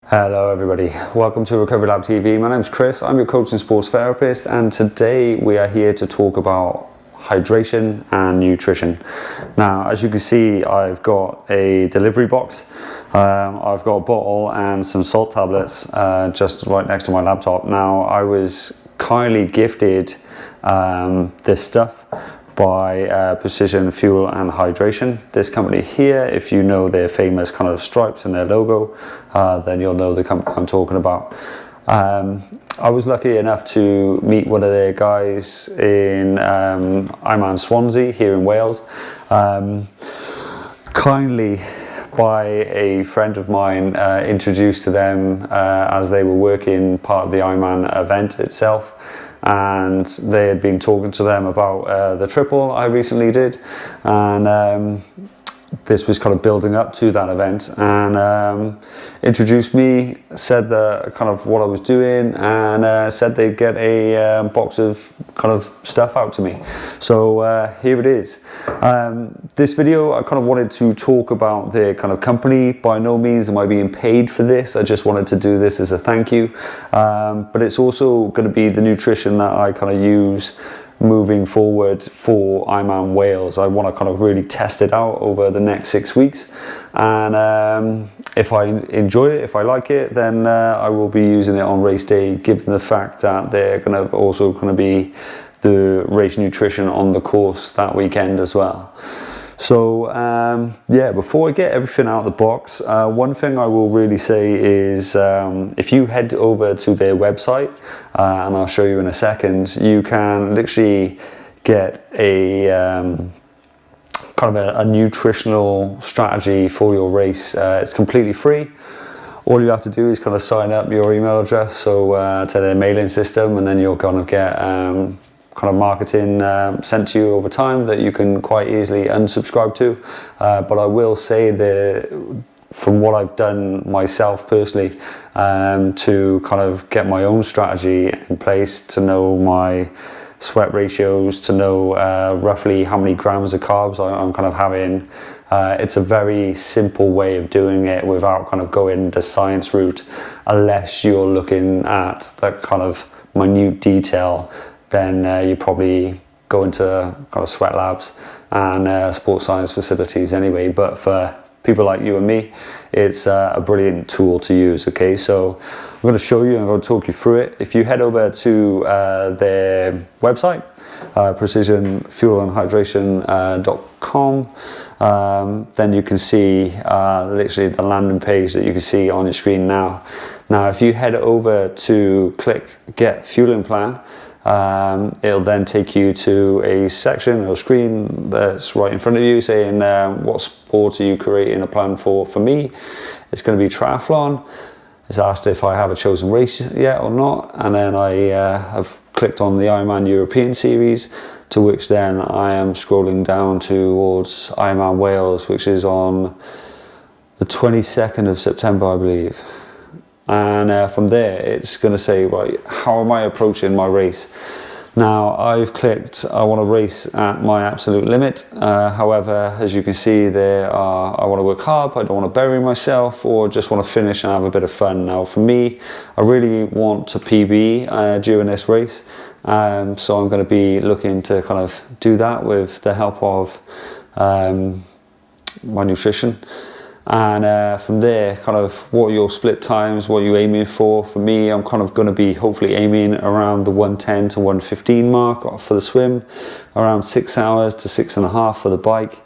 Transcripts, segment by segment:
Hello everybody, welcome to Recovery Lab TV. My name's Chris, I'm your coach and sports therapist, and today we are here to talk about hydration and nutrition. Now, as you can see, I've got a delivery box. I've got a bottle and some salt tablets just right next to my laptop. Now, I was kindly gifted this stuff by Precision Fuel and Hydration. This company here, if you know their famous kind of stripes and their logo, then you'll know the company I'm talking about. I was lucky enough to meet one of their guys in Ironman Swansea here in Wales, kindly by a friend of mine, introduced to them as they were working part of the Ironman event itself. And they had been talking to them about the triple I recently did, and this was kind of building up to that event, and introduced me, said the kind of what I was doing, and said they'd get a box of kind of stuff out to me. So here it is. This video, I kind of wanted to talk about their kind of company. By no means am I being paid for this. I just wanted to do this as a thank you. But it's also going to be the nutrition that I kind of use moving forward for Ironman Wales. I want to kind of really test it out over the next 6 weeks, and if I enjoy it, if I like it, then I will be using it on race day, given the fact that they're going to also going to be the race nutrition on the course that weekend as well. So yeah, before I get everything out of the box, one thing I will really say is if you head over to their website, and I'll show you in a second, you can literally get a kind of a nutritional strategy for your race. It's completely free. All you have to do is kind of sign up your email address to their mailing system, and then you'll kind of get kind of marketing sent to you over time that you can quite easily unsubscribe to. But I will say that from what I've done myself personally, to kind of get my own strategy in place, to know my sweat ratios, to know roughly how many grams of carbs I'm kind of having, it's a very simple way of doing it without kind of going the science route, unless you're looking at that kind of minute detail. Then you probably go into kind of sweat labs and sports science facilities anyway. But for people like you and me, it's a brilliant tool to use. Okay, so I'm going to show you and I'm going to talk you through it. If you head over to their website, precisionfuelandhydration.com, then you can see literally the landing page that you can see on your screen now. Now, if you head over to click Get Fueling Plan, it'll then take you to a section or screen that's right in front of you saying what sport are you creating a plan for. For me, it's going to be triathlon. It's asked if I have a chosen race yet or not, and then I have clicked on the Ironman European Series, to which then I am scrolling down towards Ironman Wales, which is on the 22nd of September, I believe. And from there, it's going to say, right, how am I approaching my race? Now, I've clicked, I want to race at my absolute limit. However, as you can see, I want to work hard, I don't want to bury myself, or just want to finish and have a bit of fun. Now, for me, I really want to PB during this race. So I'm going to be looking to kind of do that with the help of my nutrition. And from there, kind of what are your split times, what are you aiming for? For me, I'm kind of going to be hopefully aiming around the 110 to 115 mark for the swim, around 6 hours to 6.5 for the bike,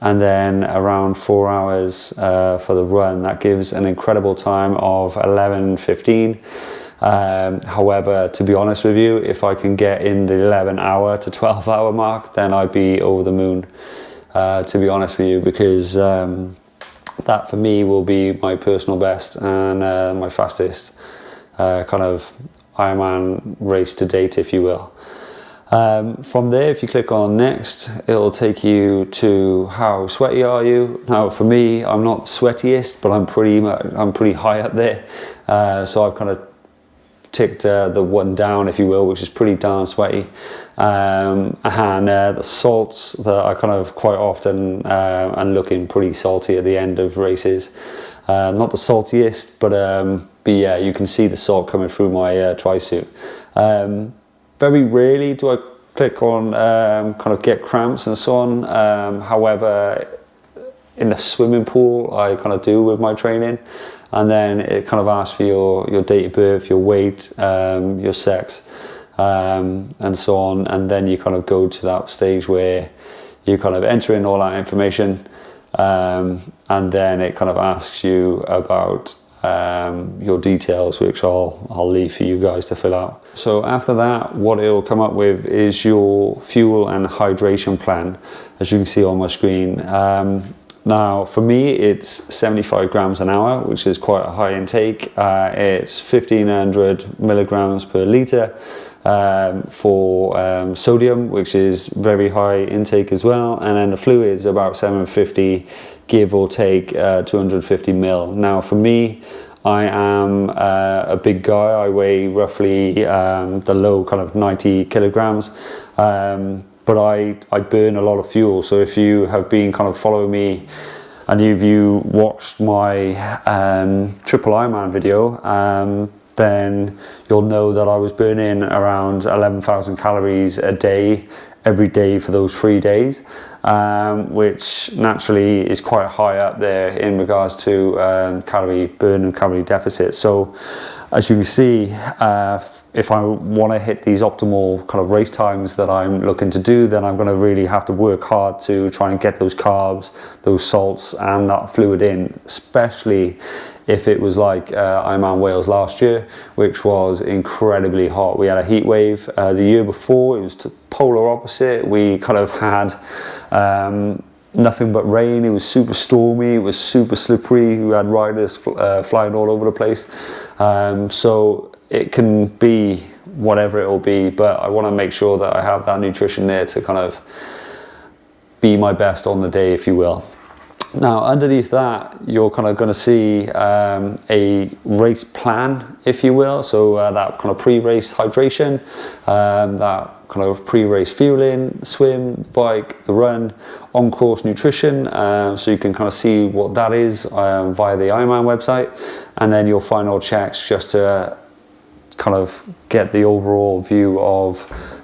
and then around 4 hours for the run. That gives an incredible time of 11:15. However, to be honest with you, if I can get in the 11-hour to 12-hour mark, then I'd be over the moon, to be honest with you, because that for me will be my personal best and my fastest kind of Ironman race to date, if you will. From there, if you click on next, it'll take you to how sweaty are you. Now, for me, I'm not the sweatiest, but I'm pretty high up there. So I've kind of ticked the one down, if you will, which is pretty darn sweaty. And the salts that I kind of quite often am looking pretty salty at the end of races. Not the saltiest, but yeah, you can see the salt coming through my tri-suit. Very rarely do I click on kind of get cramps and so on. However, in the swimming pool, I kind of do with my training. And then it kind of asks for your date of birth, your weight, your sex, and so on. And then you kind of go to that stage where you kind of enter in all that information, and then it kind of asks you about your details, which I'll leave for you guys to fill out. So after that, what it'll come up with is your fuel and hydration plan, as you can see on my screen. Now, for me, it's 75 grams an hour, which is quite a high intake. It's 1500 milligrams per litre for sodium, which is very high intake as well. And then the fluids about 750, give or take 250 mil. Now, for me, I am a big guy. I weigh roughly the low kind of 90 kilograms. But I burn a lot of fuel. So if you have been kind of following me and if you watched my triple Ironman video, then you'll know that I was burning around 11,000 calories a day, every day for those 3 days, which naturally is quite high up there in regards to calorie burn and calorie deficit. So as you can see, if I want to hit these optimal kind of race times that I'm looking to do, then I'm going to really have to work hard to try and get those carbs, those salts and that fluid in, especially if it was like Ironman Wales last year, which was incredibly hot. We had a heat wave. The year before, it was the polar opposite. We kind of had nothing but rain. It was super stormy, it was super slippery. We had riders flying all over the place. So it can be whatever it will be, but I want to make sure that I have that nutrition there to kind of be my best on the day, if you will. Now, underneath that, you're kind of going to see a race plan, if you will. So that kind of pre-race hydration, that kind of pre-race fueling, swim, bike, the run, on-course nutrition. So you can kind of see what that is via the Ironman website. And then your final checks just to kind of get the overall view of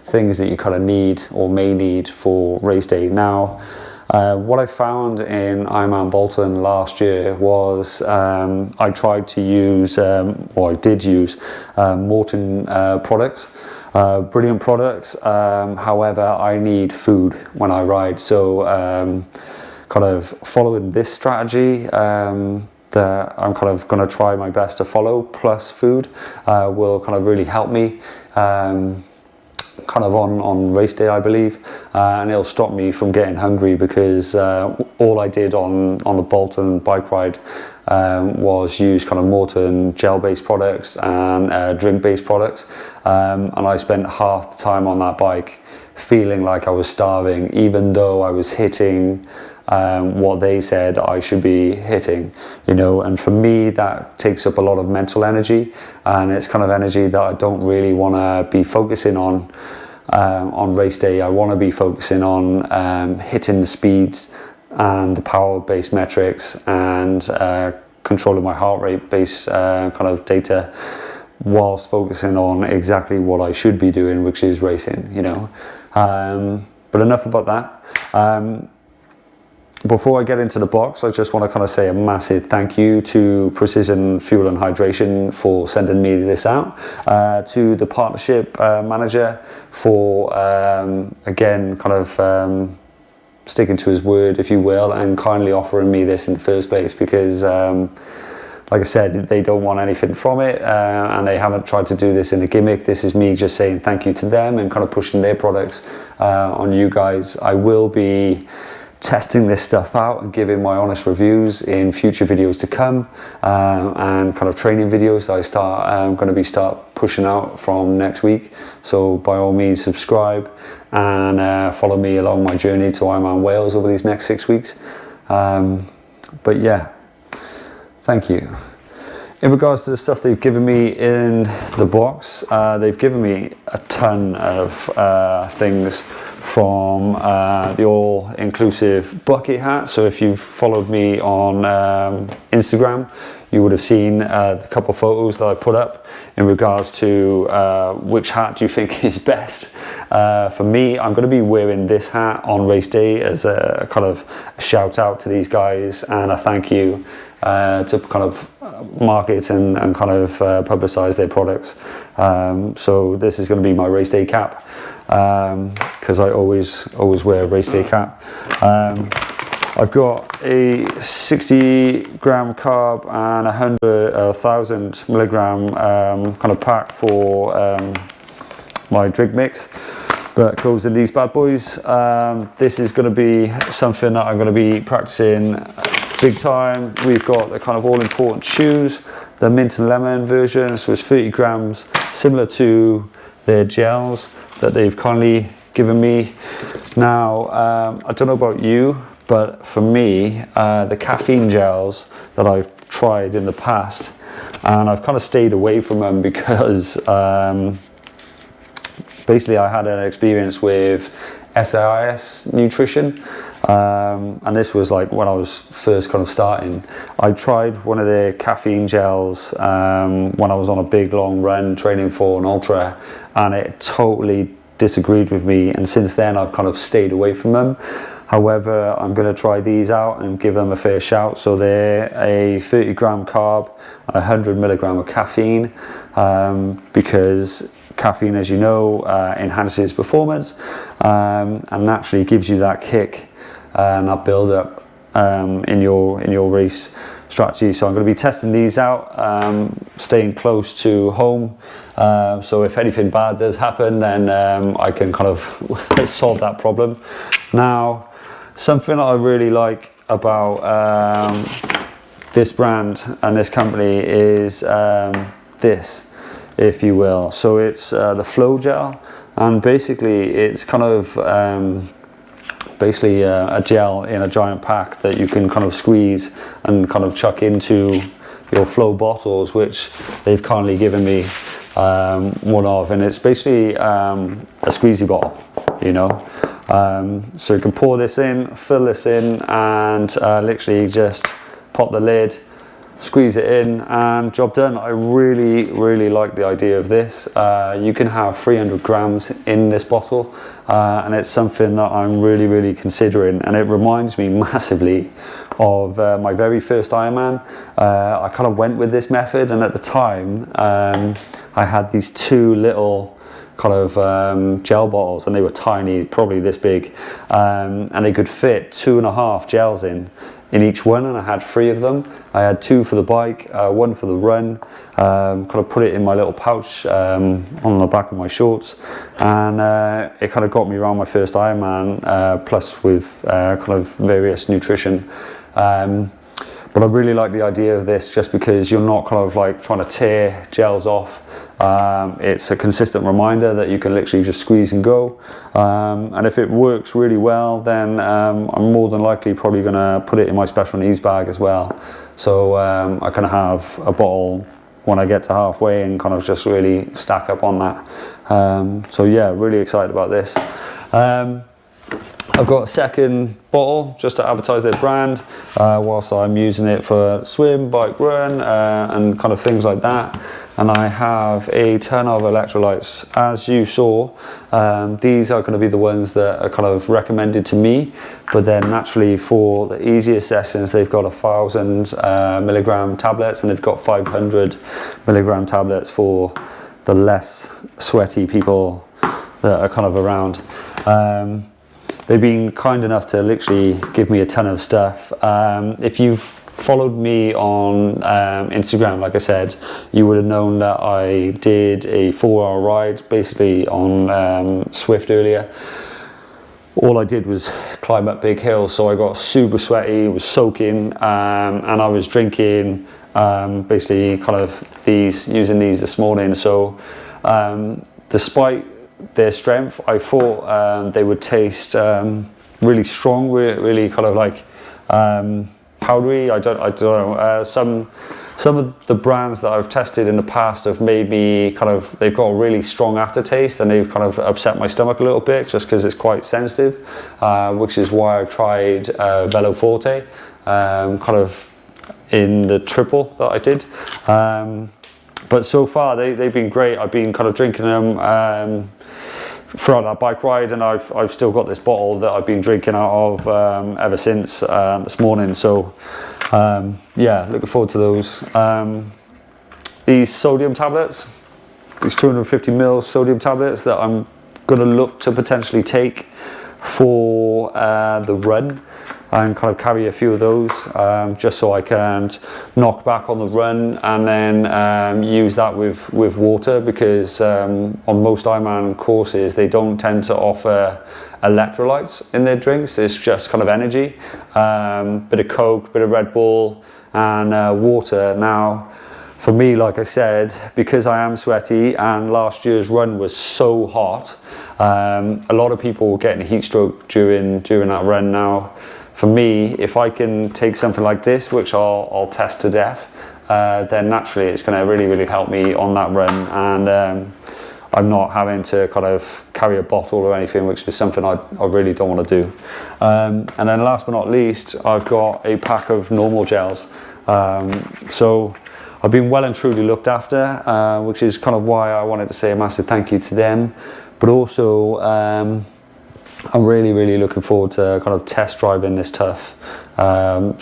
things that you kind of need or may need for race day. Now, what I found in Ironman Bolton last year was I tried to use, or I did use, Morton products, brilliant products. However, I need food when I ride, so kind of following this strategy that I'm kind of going to try my best to follow, plus food, will kind of really help me. Kind of on race day, I believe, and it'll stop me from getting hungry, because all I did on the Bolton bike ride was use kind of Morton gel-based products and drink-based products, and I spent half the time on that bike feeling like I was starving, even though I was hitting what they said I should be hitting, you know. And for me, that takes up a lot of mental energy, and it's kind of energy that I don't really want to be focusing on race day. I want to be focusing on hitting the speeds and the power-based metrics and controlling my heart rate-based kind of data, whilst focusing on exactly what I should be doing, which is racing, you know. But enough about that. Before I get into the box, I just want to kind of say a massive thank you to Precision Fuel and Hydration for sending me this out, to the partnership manager for again kind of sticking to his word, if you will, and kindly offering me this in the first place, because like I said, they don't want anything from it, and they haven't tried to do this in a gimmick. This is me just saying thank you to them and kind of pushing their products on you guys. I will be testing this stuff out and giving my honest reviews in future videos to come, and kind of training videos that I'm going to start pushing out from next week. So by all means, subscribe and follow me along my journey to Ironman Wales over these next 6 weeks. But yeah, thank you. In regards to the stuff they've given me in the box, they've given me a ton of things, from the all-inclusive bucket hat. So if you've followed me on Instagram, you would have seen a couple of photos that I put up in regards to which hat do you think is best. For me, I'm going to be wearing this hat on race day as a kind of shout out to these guys and a thank you to kind of market and kind of publicize their products. So this is going to be my race day cap, because I always wear a race day cap. I've got a 60 gram carb and 1,000 milligram kind of pack for my drink mix that goes in these bad boys. This is going to be something that I'm going to be practicing big time. We've got the kind of all important shoes, the mint and lemon version, so it's 30 grams, similar to their gels that they've kindly given me. Now, I don't know about you, but for me, the caffeine gels that I've tried in the past, and I've kind of stayed away from them because basically I had an experience with SIS nutrition, and this was like when I was first kind of starting. I tried one of their caffeine gels when I was on a big long run training for an ultra, and it totally disagreed with me, and since then I've kind of stayed away from them. However, I'm going to try these out and give them a fair shout. So they're a 30 gram carb, 100 milligram of caffeine, because caffeine, as you know, enhances performance and naturally gives you that kick and that build up in your race strategy. So I'm going to be testing these out, staying close to home, so if anything bad does happen, then I can kind of solve that problem. Now, something I really like about this brand and this company is this, if you will. So it's the Flow Gel, and basically it's kind of basically a gel in a giant pack that you can kind of squeeze and kind of chuck into your Flow bottles, which they've kindly given me one of, and it's basically a squeezy bottle, you know. So you can pour this in, fill this in, and literally just pop the lid, squeeze it in, and job done. I really like the idea of this. You can have 300 grams in this bottle, and it's something that I'm really considering, and it reminds me massively of my very first Ironman. I kind of went with this method, and at the time I had these two little kind of gel bottles, and they were tiny, probably this big, and they could fit 2.5 gels in each one, and I had 3 of them. I had 2 for the bike, 1 for the run, kind of put it in my little pouch on the back of my shorts, and it kind of got me around my first Ironman, plus with kind of various nutrition. But I really like the idea of this, just because you're not kind of like trying to tear gels off. It's a consistent reminder that you can literally just squeeze and go, and if it works really well, then I'm more than likely probably going to put it in my special needs bag as well, so I can have a bottle when I get to halfway and kind of just really stack up on that. So yeah, really excited about this. I've got a second bottle just to advertise their brand, whilst I'm using it for swim, bike, run, and kind of things like that. And I have a ton of electrolytes. As you saw, these are going to be the ones that are kind of recommended to me, but then naturally for the easier sessions, they've got 1,000 milligram tablets, and they've got 500 milligram tablets for the less sweaty people that are kind of around. They've been kind enough to literally give me a ton of stuff. If you've followed me on Instagram, like I said, you would have known that I did a 4-hour ride basically on Swift earlier. All I did was climb up big hills, so I got super sweaty, was soaking, and I was drinking basically kind of using these this morning. So despite their strength, I thought they would taste really strong, really kind of like powdery. I don't know. Some some of the brands that I've tested in the past have made me they've got a really strong aftertaste, and they've kind of upset my stomach a little bit just because it's quite sensitive, which is why I tried Velo Forte, kind of in the triple that I did. But so far they've been great. I've been kind of drinking them throughout that bike ride, and I've still got this bottle that I've been drinking out of ever since this morning. So yeah, looking forward to those. These sodium tablets, these 250ml sodium tablets that I'm going to look to potentially take for the run, and kind of carry a few of those, just so I can knock back on the run, and then use that with water, because on most Ironman courses they don't tend to offer electrolytes in their drinks. It's just kind of energy, bit of Coke, bit of Red Bull, and water. Now for me, like I said, because I am sweaty and last year's run was so hot, a lot of people were getting heat stroke during that run. Now for me, if I can take something like this, which I'll test to death, then naturally it's going to really help me on that run, and I'm not having to kind of carry a bottle or anything, which is something I really don't want to do. And then last but not least, I've got a pack of normal gels. So I've been well and truly looked after, which is kind of why I wanted to say a massive thank you to them. But also, I'm really looking forward to kind of test driving this Tough,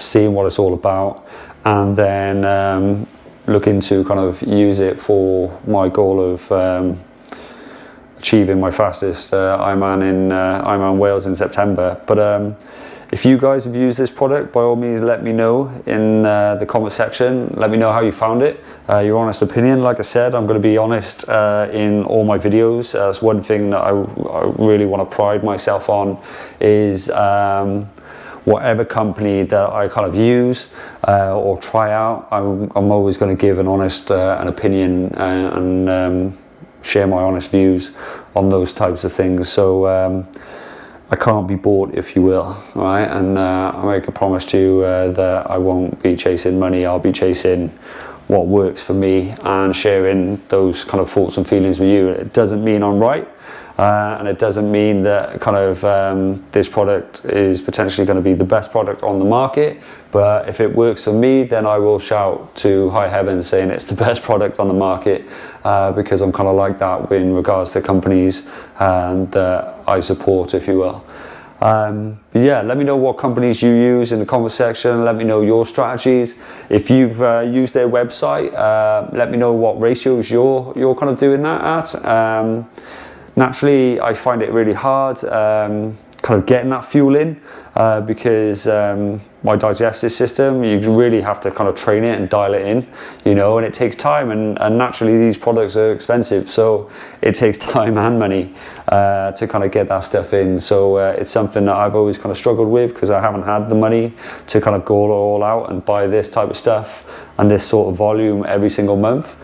seeing what it's all about, and then looking to kind of use it for my goal of achieving my fastest Ironman in Ironman Wales in September. But if you guys have used this product, by all means let me know in the comment section. Let me know how you found it, your honest opinion. Like I said, I'm going to be honest in all my videos. That's one thing that I really want to pride myself on, is whatever company that I kind of use or try out, I'm always going to give an honest an opinion, and share my honest views on those types of things. So I can't be bought, if you will, right? And I make a promise to you that I won't be chasing money. I'll be chasing what works for me and sharing those kind of thoughts and feelings with you. It doesn't mean I'm right, and it doesn't mean that kind of this product is potentially going to be the best product on the market. But if it works for me, then I will shout to high heaven saying it's the best product on the market, because I'm kind of like that in regards to companies that I support, if you will. Yeah, let me know what companies you use in the comment section. Let me know your strategies. If you've used their website, let me know what ratios you're kind of doing that at. Naturally, I find it really hard kind of getting that fuel in, because my digestive system, you really have to kind of train it and dial it in, you know, and it takes time, and naturally these products are expensive, so it takes time and money to kind of get that stuff in. So it's something that I've always kind of struggled with, because I haven't had the money to kind of go all out and buy this type of stuff and this sort of volume every single month.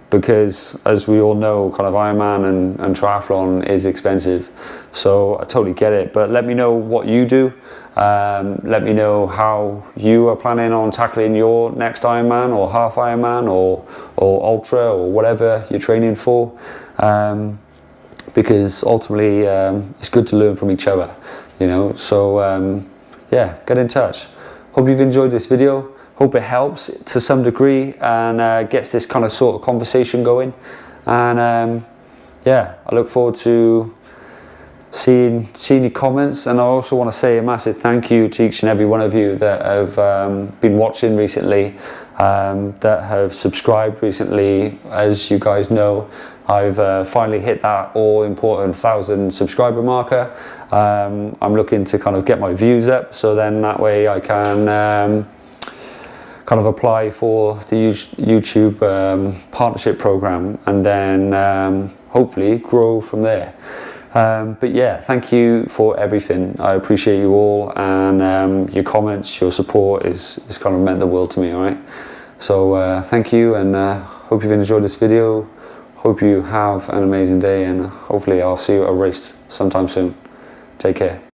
Because as we all know, kind of Ironman and triathlon is expensive, so I totally get it. But let me know what you do. Let me know how you are planning on tackling your next Ironman or half Ironman or ultra or whatever you're training for, because ultimately it's good to learn from each other, you know. So yeah, get in touch. Hope you've enjoyed this video. Hope it helps to some degree and gets this kind of sort of conversation going. And yeah, I look forward to seeing your comments. And I also want to say a massive thank you to each and every one of you that have been watching recently, that have subscribed recently. As you guys know, I've finally hit that all important 1,000 subscriber marker. I'm looking to kind of get my views up, so then that way I can kind of apply for the YouTube partnership program, and then hopefully grow from there. But yeah, thank you for everything. I appreciate you all, and your comments, your support is kind of meant the world to me, all right? So thank you, and hope you've enjoyed this video. Hope you have an amazing day, and hopefully I'll see you at a race sometime soon. Take care.